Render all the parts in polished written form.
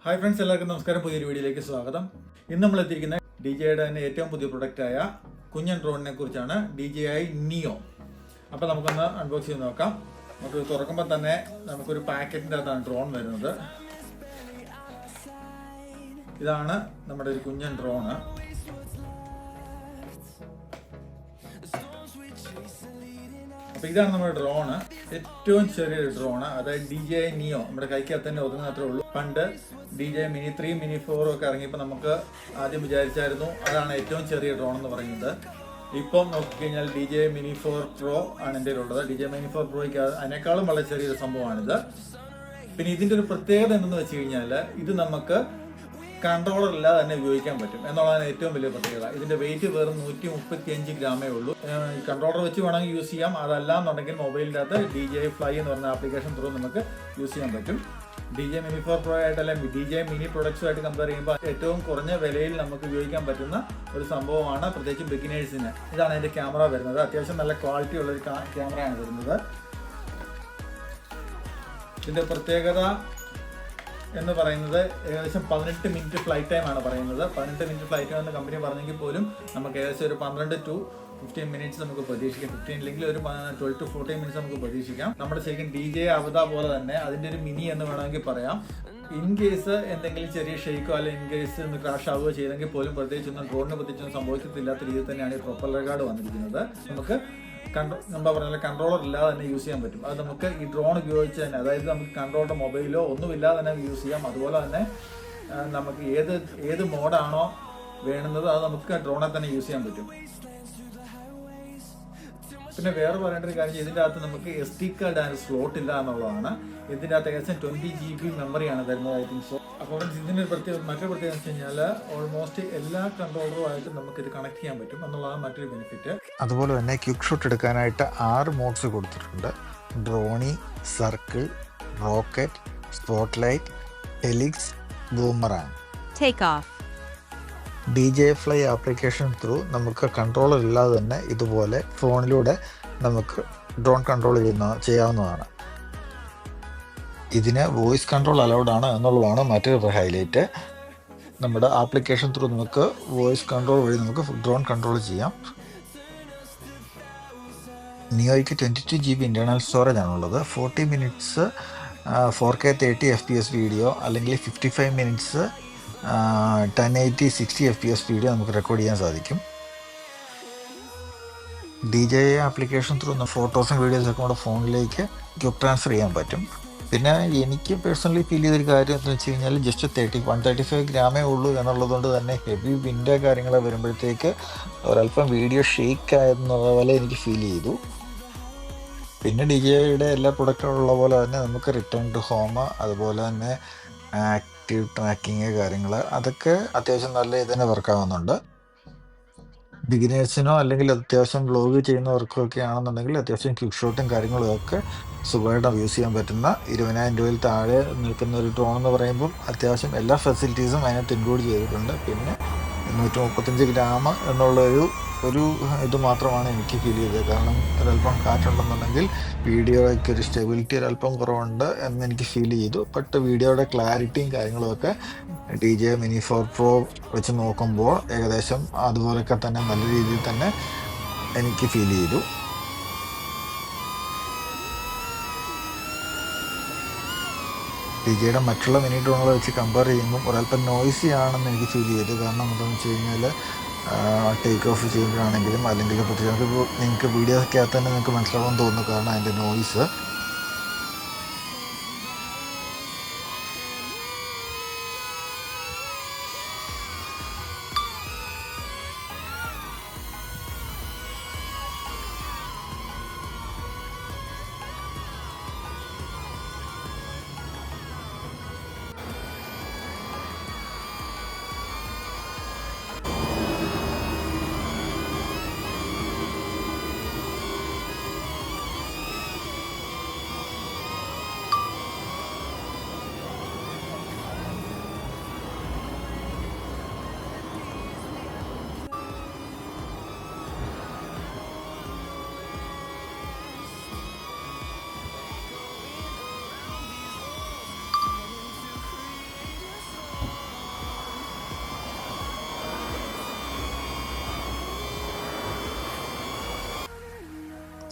Hi friends, എല്ലാവർക്കും നമസ്കാരം. പുതിയൊരു വീഡിയോയിലേക്ക് സ്വാഗതം. ഇന്ന് നമ്മൾ എത്തിയിരിക്കുന്ന DJIയുടെ തന്നെ ഏറ്റവും പുതിയ പ്രൊഡക്റ്റായ കുഞ്ഞൻ ഡ്രോണിനെ കുറിച്ചാണ്, DJI Neo. അപ്പോൾ നമുക്കൊന്ന് അൺബോക്സ് ചെയ്ത് നോക്കാം. നമുക്ക് തുറക്കുമ്പോൾ തന്നെ നമുക്കൊരു പാക്കറ്റിൻ്റെ അകത്താണ് ഡ്രോൺ വരുന്നത്. ഇതാണ് നമ്മുടെ ഒരു കുഞ്ഞൻ ഡ്രോണ്. അപ്പോൾ ഇതാണ് നമ്മുടെ ഡ്രോണ്, ഏറ്റവും ചെറിയൊരു ഡ്രോണ്. അതായത് DJI Neo നമ്മുടെ കൈക്കകത്ത് തന്നെ ഒതുങ്ങാത്രേ ഉള്ളൂ. പണ്ട് DJI Mini 3, Mini 4 ഒക്കെ ഇറങ്ങിയപ്പോൾ നമുക്ക് ആദ്യം വിചാരിച്ചായിരുന്നു അതാണ് ഏറ്റവും ചെറിയ ഡ്രോൺ എന്ന് പറയുന്നത്. ഇപ്പം നോക്കിക്കഴിഞ്ഞാൽ DJI Mini 4 Pro ആണ് എൻ്റെ ഉള്ളത്. DJI Mini 4 Proയ്ക്ക് അതിനേക്കാളും വളരെ ചെറിയൊരു സംഭവമാണിത്. പിന്നെ ഇതിൻ്റെ ഒരു പ്രത്യേകത എന്തെന്ന് വെച്ച് കഴിഞ്ഞാൽ ഇത് നമുക്ക് കൺട്രോളർ ഇല്ലാതെ തന്നെ ഉപയോഗിക്കാൻ പറ്റും എന്നുള്ളതാണ് ഏറ്റവും വലിയ പ്രത്യേകത. ഇതിൻ്റെ വെയിറ്റ് വെറും 135 ഗ്രാമേ ഉള്ളൂ. കൺട്രോളർ വെച്ച് വേണമെങ്കിൽ യൂസ് ചെയ്യാം. അതല്ല എന്നുണ്ടെങ്കിൽ മൊബൈലിൻ്റെ അകത്ത് DJI Fly എന്ന് പറഞ്ഞ ആപ്ലിക്കേഷൻ ത്രൂ നമുക്ക് യൂസ് ചെയ്യാൻ പറ്റും. DJI Mini 4 Pro ആയിട്ടല്ല DJI Mini പ്രൊഡക്ട്സുമായിട്ട് കമ്പയർ ചെയ്യുമ്പോൾ ഏറ്റവും കുറഞ്ഞ വിലയിൽ നമുക്ക് ഉപയോഗിക്കാൻ പറ്റുന്ന ഒരു സംഭവമാണ്, പ്രത്യേകിച്ച് ബിഗിനേഴ്സിന്. ഇതാണ് അതിൻ്റെ ക്യാമറ വരുന്നത്. അത്യാവശ്യം നല്ല ക്വാളിറ്റി ഉള്ളൊരു ക്യാമറയാണ് വരുന്നത്. ഇതിൻ്റെ പ്രത്യേകത എന്ന് പറയുന്നത് ഏകദേശം 18 മിനിറ്റ് ഫ്ലൈറ്റ് ടൈം ആണ് പറയുന്നത്. 18 മിനിറ്റ് ഫ്ലൈറ്റ് ടൈം എന്ന് കമ്പനി പറഞ്ഞെങ്കിൽ പോലും നമുക്ക് ഏകദേശം ഒരു 12 to 15 മിനിറ്റ്സ് നമുക്ക് പ്രതീക്ഷിക്കാം. 15 ഇല്ലെങ്കിൽ ഒരു 12 to 14 മിനിറ്റ്സ് നമുക്ക് പ്രതീക്ഷിക്കാം. നമ്മുടെ ശരിക്കും DJI അവത പോലെ തന്നെ അതിൻ്റെ ഒരു മിനി എന്ന് വേണമെങ്കിൽ പറയാം. ഇൻ കേസ് എന്തെങ്കിലും ചെറിയ ഷെയ്ക്കോ അല്ലെങ്കിൽ ഇൻ കേസ് ഒന്ന് ക്രാഷ് ആവുകയോ ചെയ്തെങ്കിൽ പോലും പ്രത്യേകിച്ചൊന്നും ഡ്രോണിനെ പ്രത്യേകിച്ചൊന്നും സംഭവിക്കത്തില്ലാത്ത രീതിയിൽ തന്നെയാണ് ഈ പ്രൊപ്പല്ലർ ഗാർഡ് വന്നിരിക്കുന്നത്. നമുക്ക് എന്താ പറയുക, കൺട്രോളർ ഇല്ലാതെ തന്നെ യൂസ് ചെയ്യാൻ പറ്റും. അത് നമുക്ക് ഈ ഡ്രോൺ ഉപയോഗിച്ച് തന്നെ, അതായത് നമുക്ക് കൺട്രോളർ മൊബൈലോ ഒന്നുമില്ലാതെ തന്നെ യൂസ് ചെയ്യാം. അതുപോലെ തന്നെ നമുക്ക് ഏത് മോഡാണോ വേണ്ടുന്നത് അത് നമുക്ക് ഡ്രോണിൽ തന്നെ യൂസ് ചെയ്യാൻ പറ്റും. പിന്നെ വേറെ പറയേണ്ട ഒരു കാര്യം, ഇതിൻ്റെ അകത്ത് നമുക്ക് SD കാർഡ് ആൻഡ് സ്ലോട്ട് ഇല്ല എന്നുള്ളതാണ്. ഇതിൻ്റെ അകത്ത് ഏകദേശം 20 GB മെമ്മറിയാണ് തരുന്നത്, ഐ തിങ്ക് സോ. അപ്പോൾ ഇതിൻ്റെ മറ്റൊരു പ്രത്യേകത വെച്ച് കഴിഞ്ഞാൽ ഓൾമോസ്റ്റ് എല്ലാ കൺട്രോളറുമായിട്ടും നമുക്കിത് കണക്ട് ചെയ്യാൻ പറ്റും എന്നുള്ളതാണ് മറ്റൊരു ബെനിഫിറ്റ്. അതുപോലെ തന്നെ ക്വിക്ക് ഷോട്ട് എടുക്കാനായിട്ട് 6 മോഡ്സ് കൊടുത്തിട്ടുണ്ട്. Dronie, circle, rocket, spotlight, helix, boomerang. DJI Fly application through നമുക്ക് കൺട്രോളർ ഇല്ലാതെ തന്നെ ഇതുപോലെ ഫോണിലൂടെ നമുക്ക് ഡ്രോൺ കൺട്രോൾ ചെയ്യാവുന്നതാണ്. ഇതിന് വോയിസ് കൺട്രോൾ അലൗഡ് ആണ് എന്നുള്ളതാണ് മറ്റൊരു ഹൈലൈറ്റ്. നമ്മുടെ ആപ്ലിക്കേഷൻ ത്രൂ നമുക്ക് വോയിസ് കൺട്രോൾ വഴി നമുക്ക് ഡ്രോൺ കൺട്രോൾ ചെയ്യാം. നിയോയ്ക്ക് 22 GB ഇൻറ്റേർണൽ സ്റ്റോറേജ് ആണുള്ളത്. 40 മിനിറ്റ്സ് 4K 30 FPS വീഡിയോ അല്ലെങ്കിൽ 55 മിനിറ്റ്സ് 1080 60 FPS വീഡിയോ നമുക്ക് റെക്കോർഡ് ചെയ്യാൻ സാധിക്കും. DJI ആപ്ലിക്കേഷൻ ത്രൂ ഫോട്ടോസും വീഡിയോസൊക്കെ നമ്മുടെ ഫോണിലേക്ക് ക്വിക്ക് ട്രാൻസ്ഫർ ചെയ്യാൻ പറ്റും. പിന്നെ എനിക്ക് പേഴ്സണലി ഫീൽ ചെയ്തൊരു കാര്യം എന്ന് വെച്ച് കഴിഞ്ഞാൽ ജസ്റ്റ് 135 ഗ്രാമേ ഉള്ളൂ എന്നുള്ളതുകൊണ്ട് തന്നെ ഹെവി വിൻഡ് കാര്യങ്ങൾ വരുമ്പോഴത്തേക്ക് ഒരല്പം വീഡിയോ ഷേക്ക് ആയെന്നുള്ള പോലെ എനിക്ക് ഫീൽ ചെയ്തു. പിന്നെ DJIയുടെ എല്ലാ പ്രൊഡക്റ്റും ഉള്ള പോലെ തന്നെ നമുക്ക് റിട്ടേൺ ടു ഹോം, അതുപോലെ തന്നെ ആക്റ്റീവ് ട്രാക്കിങ് കാര്യങ്ങൾ, അതൊക്കെ അത്യാവശ്യം നല്ല ഇത് തന്നെ വർക്കാവുന്നുണ്ട്. ബിഗിനേഴ്സിനോ അല്ലെങ്കിൽ അത്യാവശ്യം വ്ലോഗ് ചെയ്യുന്നവർക്കും ഒക്കെ ആണെന്നുണ്ടെങ്കിൽ അത്യാവശ്യം ക്വിക്ക് ഷോട്ടും കാര്യങ്ങളും ഒക്കെ സുഖമായിട്ട് യൂസ് ചെയ്യാൻ പറ്റുന്ന 20,000 രൂപയിൽ താഴെ നിൽക്കുന്ന ഒരു ഡ്രോൺ എന്ന് പറയുമ്പോൾ അത്യാവശ്യം എല്ലാ ഫെസിലിറ്റീസും അതിനകത്ത് ഇൻക്ലൂഡ് ചെയ്തിട്ടുണ്ട്. പിന്നെ 135 ഗ്രാം എന്നുള്ളൊരു ഇത് മാത്രമാണ് എനിക്ക് ഫീൽ ചെയ്തത്. കാരണം ഒരല്പം കാറ്റുണ്ടെന്നുണ്ടെങ്കിൽ വീഡിയോയ്ക്ക് ഒരു സ്റ്റെബിലിറ്റി ഒരല്പം കുറവുണ്ട് എന്ന് എനിക്ക് ഫീൽ ചെയ്തു. ബട്ട് വീഡിയോയുടെ ക്ലാരിറ്റിയും കാര്യങ്ങളുമൊക്കെ DJI Mini 4 Pro വെച്ച് നോക്കുമ്പോൾ ഏകദേശം അതുപോലൊക്കെ തന്നെ നല്ല രീതിയിൽ തന്നെ എനിക്ക് ഫീൽ ചെയ്തു. DJIയുടെ മറ്റുള്ള മിനി ഡ്രോണുകളെ വെച്ച് കമ്പയർ ചെയ്യുമ്പോൾ ഒരല്പം നോയ്സി ആണെന്ന് എനിക്ക് ഫീൽ ചെയ്തു. കാരണം എന്താണെന്ന് വെച്ച് കഴിഞ്ഞാൽ ടേക്ക് ഓഫ് ചെയ്യുമ്പോഴാണെങ്കിലും അല്ലെങ്കിൽ പ്രത്യേകിച്ച് നിങ്ങൾക്ക് വീഡിയോയ്ക്കകത്ത് തന്നെ നിങ്ങൾക്ക് മനസ്സിലാവാൻ തോന്നുന്നു. കാരണം അതിൻ്റെ നോയ്സ്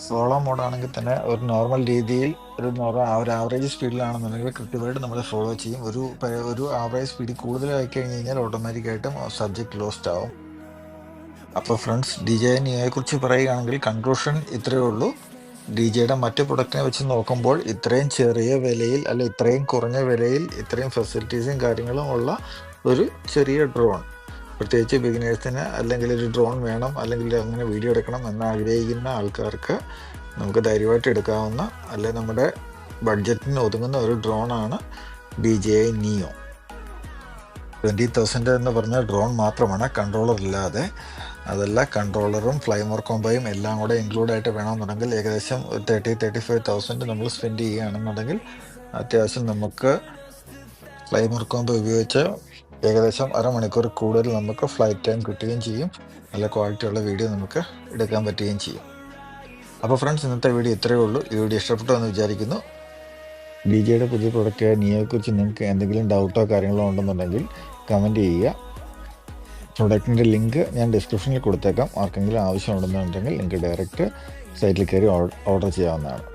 സോളോ മോഡാണെങ്കിൽ തന്നെ ഒരു നോർമൽ രീതിയിൽ ഒരു ആവറേജ് സ്പീഡിലാണെന്നുണ്ടെങ്കിൽ കൃത്യമായിട്ട് നമ്മൾ ഫോളോ ചെയ്യും. ഒരു ആവറേജ് സ്പീഡിൽ കൂടുതലായി കഴിഞ്ഞ് കഴിഞ്ഞാൽ ഓട്ടോമാറ്റിക്കായിട്ടും സബ്ജക്റ്റ് ലോസ്റ്റ് ആവും. അപ്പോൾ ഫ്രണ്ട്സ്, DJI Neo കുറിച്ച് പറയുകയാണെങ്കിൽ കൺക്ലൂഷൻ ഇത്രയേ ഉള്ളൂ. DJIയുടെ മറ്റ് പ്രൊഡക്റ്റിനെ വെച്ച് നോക്കുമ്പോൾ ഇത്രയും ചെറിയ വിലയിൽ ഇത്രയും കുറഞ്ഞ വിലയിൽ ഇത്രയും ഫെസിലിറ്റീസും കാര്യങ്ങളും ഉള്ള ഒരു ചെറിയ ഡ്രോൺ, പ്രത്യേകിച്ച് ബിഗിനേഴ്സിന് അല്ലെങ്കിൽ ഒരു ഡ്രോൺ വേണം അല്ലെങ്കിൽ അങ്ങനെ വീഡിയോ എടുക്കണം എന്ന് ആഗ്രഹിക്കുന്ന ആൾക്കാർക്ക് നമുക്ക് ധൈര്യമായിട്ട് എടുക്കാവുന്ന നമ്മുടെ ബഡ്ജറ്റിന് ഒതുങ്ങുന്ന ഒരു ഡ്രോണാണ് DJI Neo. 20,000 എന്ന് പറഞ്ഞ ഡ്രോൺ മാത്രമാണ്, കൺട്രോളർ ഇല്ലാതെ. അതല്ല, കൺട്രോളറും ഫ്ലൈമോർ കോംബോയും എല്ലാം കൂടെ ഇൻക്ലൂഡ് ആയിട്ട് വേണമെന്നുണ്ടെങ്കിൽ ഏകദേശം 35,000 നമ്മൾ സ്പെൻഡ് ചെയ്യുകയാണെന്നുണ്ടെങ്കിൽ അത്യാവശ്യം നമുക്ക് ഫ്ലൈമോർ കോംബോ ഉപയോഗിച്ച് ഏകദേശം അരമണിക്കൂർ കൂടുതൽ നമുക്ക് ഫ്ലൈറ്റ് ടൈം കിട്ടുകയും ചെയ്യും. നല്ല ക്വാളിറ്റിയുള്ള വീഡിയോ നമുക്ക് എടുക്കാൻ പറ്റുകയും ചെയ്യും. അപ്പോൾ ഫ്രണ്ട്സ്, ഇന്നത്തെ വീഡിയോ ഇത്രയേ ഉള്ളൂ. ഈ വീഡിയോ ഇഷ്ടപ്പെട്ടു എന്ന് വിചാരിക്കുന്നു. DJIയുടെ പുതിയ പ്രൊഡക്റ്റായ നിയോയെക്കുറിച്ച് നിങ്ങൾക്ക് എന്തെങ്കിലും ഡൗട്ടോ കാര്യങ്ങളോ ഉണ്ടെന്നുണ്ടെങ്കിൽ കമൻറ്റ് ചെയ്യുക. പ്രൊഡക്റ്റിൻ്റെ ലിങ്ക് ഞാൻ ഡിസ്ക്രിപ്ഷനിൽ കൊടുത്തേക്കാം. ആർക്കെങ്കിലും ആവശ്യമുണ്ടെന്നുണ്ടെങ്കിൽ നിങ്ങൾക്ക് ഡയറക്റ്റ് സൈറ്റിൽ കയറി ഓർഡർ ചെയ്യാവുന്നതാണ്.